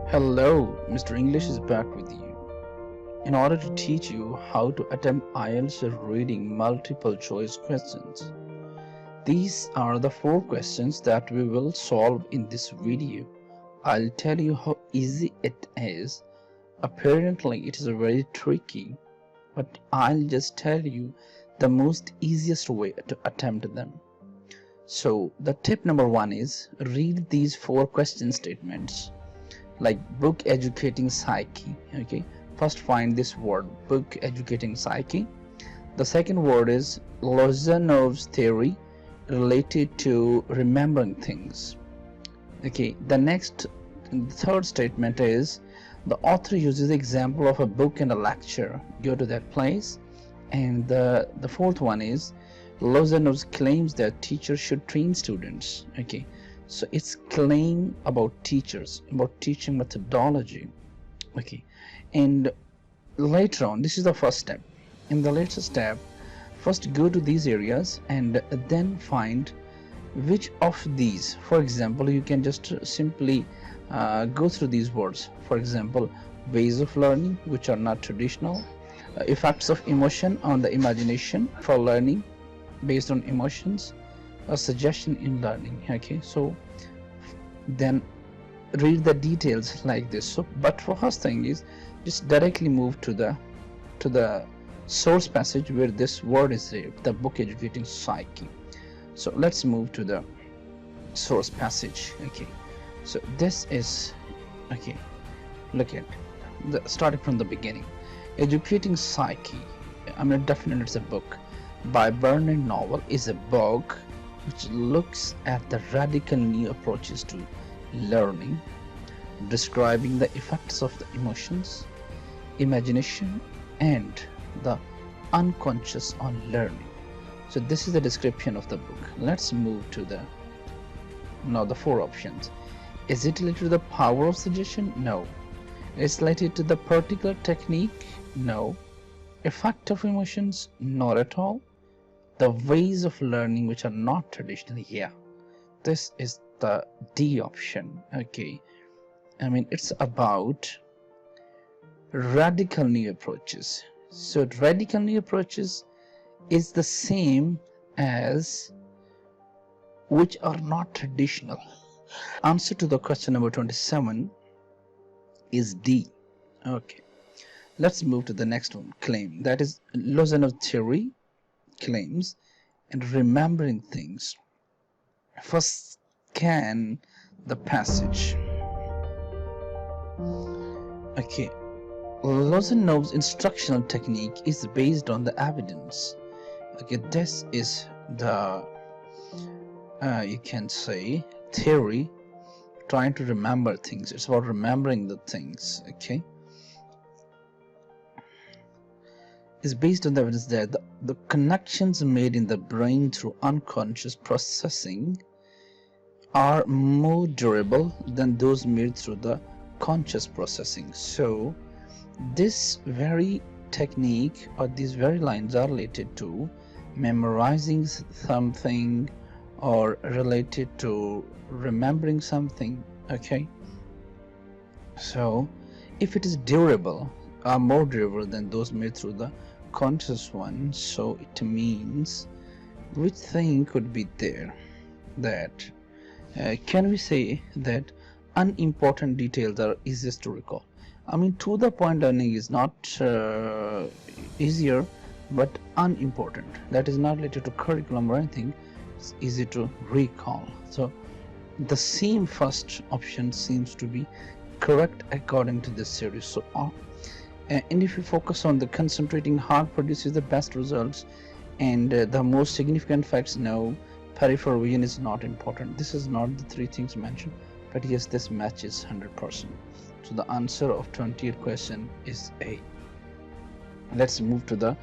Hello, Mr. English is back with you. In order to teach you how to attempt Ielts reading multiple choice questions. These are the 4 questions that we will solve in this video. I'll tell you how easy it is. Apparently it is very tricky, but I'll just tell you the most easiest way to attempt them. So the tip number 1 is read these 4 question statements. Like book educating psyche. Okay, first find this word, book educating psyche. The second word is Lozanov's theory related to remembering things. Okay, the third statement is the author uses the example of a book and a lecture. Go to that place. And the fourth one is Lozanov claims that teachers should train students. Okay, so it's claim about teachers, about teaching methodology. Okay, and later on, this is the first step. In the later step, first go to these areas and then find which of these. For example, you can just simply go through these words. For example, ways of learning which are not traditional, effects of emotion on the imagination for learning based on emotions, a suggestion in learning. Okay, so then read the details like this. So but for first thing is just directly move to the source passage where this word is there, the book educating psyche. So let's move to the source passage. Okay, so this is, okay, look at starting from the beginning. Educating psyche, I mean definitely it's a book by Bernard Novel, is a book which looks at the radical new approaches to learning, describing the effects of the emotions, imagination, and the unconscious on learning. So this is the description of the book. Let's move to now the 4 options. Is it related to the power of suggestion? No. Is it related to the particular technique? No. Effect of emotions? Not at all. The ways of learning which are not traditional? Yeah, this is the D option. Okay, I mean it's about radical new approaches. So radical new approaches is the same as which are not traditional. Answer to the question number 27 is D. Okay, let's move to the next one. Claim, that is Lozanov theory claims and remembering things. First scan the passage. Okay, Lozanov's instructional technique is based on the evidence. Okay, this is the you can say theory trying to remember things. It's about remembering the things. Okay, is based on the evidence that the connections made in the brain through unconscious processing are more durable than those made through the conscious processing. So this very technique or these very lines are related to memorizing something or related to remembering something. Okay, so if it is durable, are more durable than those made through the conscious one, so it means which thing could be there that can we say that unimportant details are easiest to recall? I mean to the point learning is not easier, but unimportant, that is not related to curriculum or anything, it's easy to recall. So the same first option seems to be correct according to this series. So and if you focus on the concentrating hard produces the best results, and the most significant facts, no, peripheral vision is not important. This is not the 3 things mentioned, but yes, this matches 100%. So the answer of 20th question is A. Let's move to the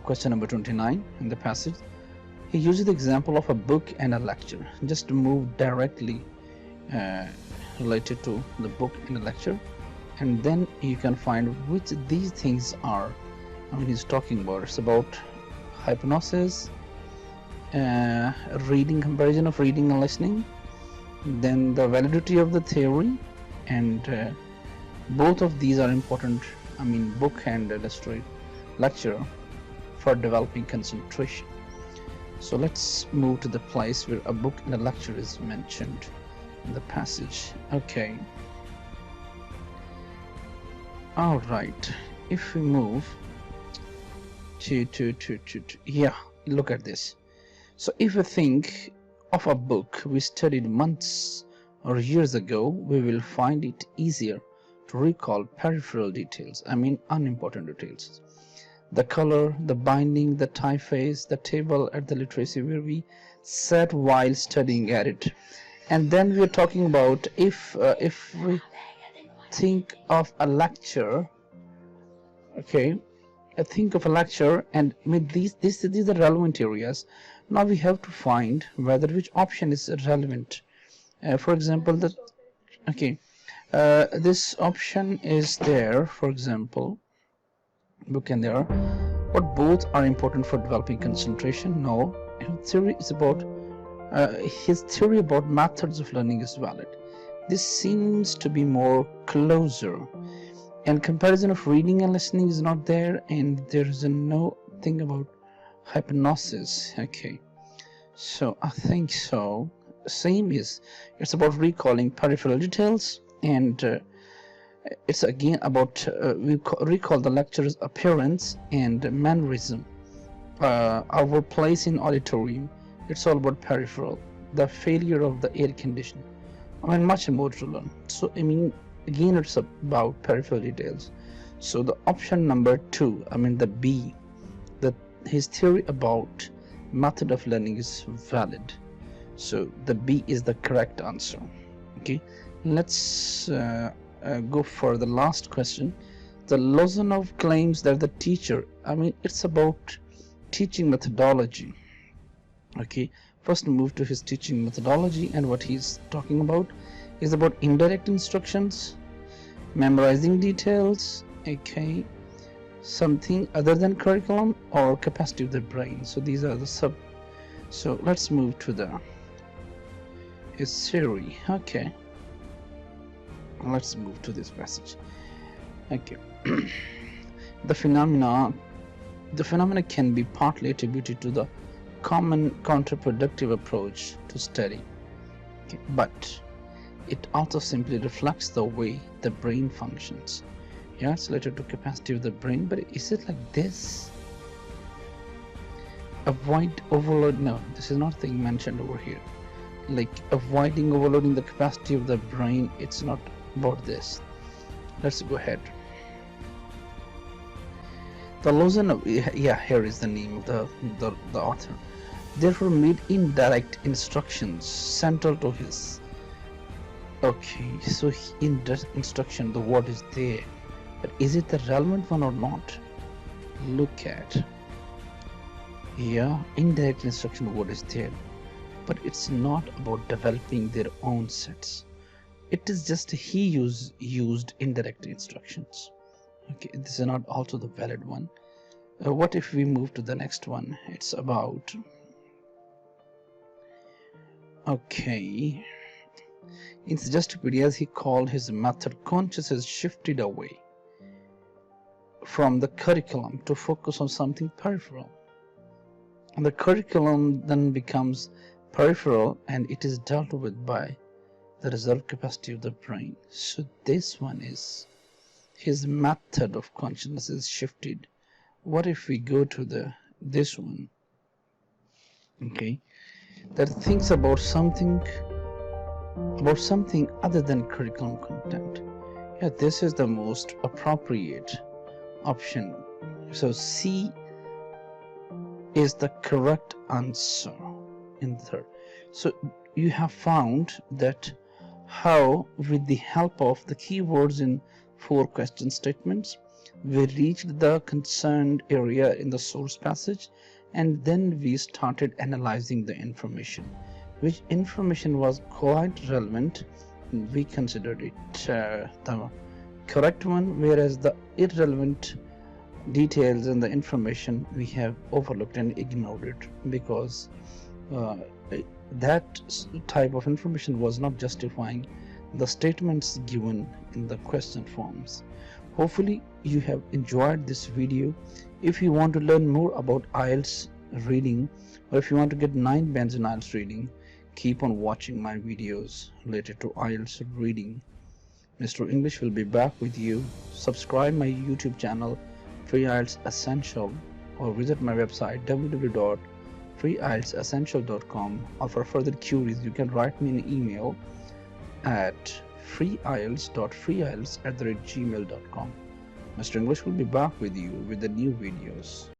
question number 29 in the passage. He uses the example of a book and a lecture. Just move directly related to the book and the lecture, and then you can find which these things are. I mean he's talking about, it's about hypnosis, reading, comparison of reading and listening, then the validity of the theory, and both of these are important, book and illustrate lecture for developing concentration. So let's move to the place where a book and a lecture is mentioned in the passage. Okay. All right. If we move to yeah, look at this. So if we think of a book we studied months or years ago, we will find it easier to recall peripheral details, unimportant details. The color, the binding, the typeface, the table at the literacy where we sat while studying at it. And then we are talking about if we think of a lecture, okay, think of a lecture, and these are relevant areas. Now we have to find whether which option is relevant. For example, this option is there. For example, book and there, but both are important for developing concentration. No, theory is about his theory about methods of learning is valid. This seems to be more closer, and comparison of reading and listening is not there, and there is no thing about hypnosis. Okay, so I think so. Same is, it's about recalling peripheral details, and it's again about we recall the lecturer's appearance and mannerism, our place in auditorium. It's all about peripheral, the failure of the air conditioning. Much more to learn. So again, it's about peripheral details. So the option number 2, the B, that his theory about method of learning is valid. So the B is the correct answer. Okay, let's go for the last question. The Lozanov claims that the teacher, it's about teaching methodology. Okay, first move to his teaching methodology, and what he's talking about is about indirect instructions, memorizing details, okay, something other than curriculum, or capacity of the brain. So these are the sub. So let's move to the his theory. Okay, let's move to this passage. Okay. the phenomena can be partly attributed to the common counterproductive approach to study, okay, but it also simply reflects the way the brain functions. Yeah, it's related to capacity of the brain, but is it like this? Avoid overload. No, this is not thing mentioned over here. Like avoiding overloading the capacity of the brain, it's not about this. Let's go ahead. The Lozanov, yeah, here is the name of the author. Therefore made indirect instructions central to his. Okay, so in the instruction the word is there, but is it the relevant one or not? Look at, yeah, indirect instruction word is there, but it's not about developing their own sets. It is just he used indirect instructions. Okay, this is not also the valid one. What if we move to the next one? It's about, okay, in Suggestipedia he called his method consciousness shifted away from the curriculum to focus on something peripheral, and the curriculum then becomes peripheral, and it is dealt with by the reserve capacity of the brain. So this one is his method of consciousness is shifted. What if we go to this one? Okay, that thinks about something other than curriculum content. Yeah, this is the most appropriate option. So C is the correct answer in third. So you have found that how, with the help of the keywords in 4 question statements, we reached the concerned area in the source passage, and then we started analyzing the information. Which information was quite relevant, and we considered it the correct one, whereas the irrelevant details and the information we have overlooked and ignored it, because that type of information was not justifying the statements given in the question forms. Hopefully you have enjoyed this video. If you want to learn more about IELTS reading, or if you want to get 9 bands in IELTS reading, keep on watching my videos related to IELTS reading. Mr. English will be back with you. Subscribe my YouTube channel Free IELTS Essential, or visit my website www.freeieltsessential.com, or for further queries you can write me an email at freeielts.freeielts@gmail.com. Mr. English will be back with you with the new videos.